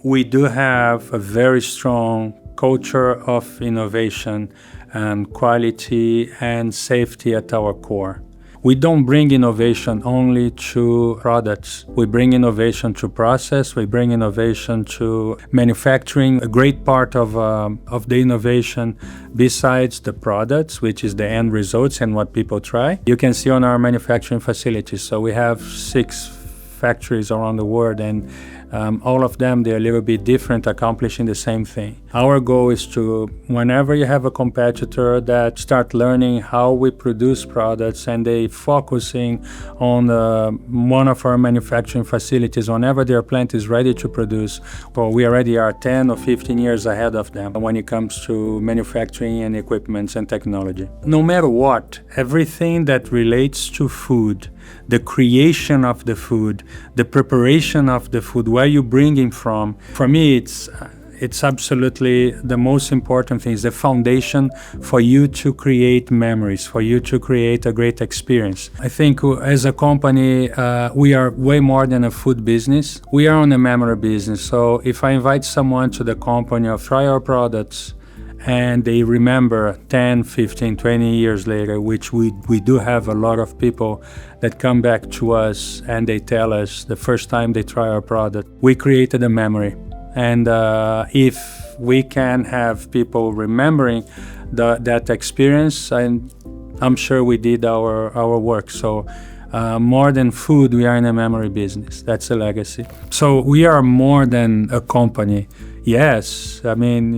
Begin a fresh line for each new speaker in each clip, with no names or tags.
We do have a very strong culture of innovation and quality and safety at our core. We don't bring innovation only to products. We bring innovation to process. We bring innovation to manufacturing. A great part of the innovation, besides the products, which is the end results and what people try, you can see on our manufacturing facilities. So we have 6 factories around the world, and all of them, they're a little bit different, accomplishing the same thing. Our goal is to, whenever you have a competitor that start learning how we produce products and they focusing on one of our manufacturing facilities, whenever their plant is ready to produce, well, we already are 10 or 15 years ahead of them when it comes to manufacturing and equipment and technology. No matter what, everything that relates to food, the creation of the food, the preparation of the food, where you bring it from, for me, it's absolutely the most important thing, is the foundation for you to create memories, for you to create a great experience. I think as a company, we are way more than a food business. We are on a memory business. So if I invite someone to the company or try our products, and they remember 10, 15, 20 years later, which we do have a lot of people that come back to us and they tell us the first time they try our product, we created a memory. And if we can have people remembering that experience, I'm sure we did our work. So more than food, we are in a memory business. That's a legacy. So we are more than a company. Yes, I mean,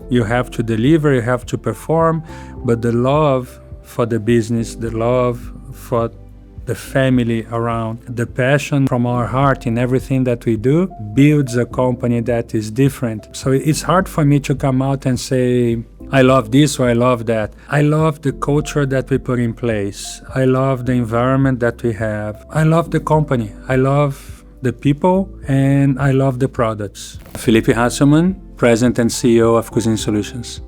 you have to deliver, you have to perform, but the love for the business, the love for the family around, the passion from our heart in everything that we do builds a company that is different. So it's hard for me to come out and say, I love this or I love that. I love the culture that we put in place. I love the environment that we have. I love the company. I love the people, and I love the products. Felipe Hasselmann, President and CEO of Cuisine Solutions.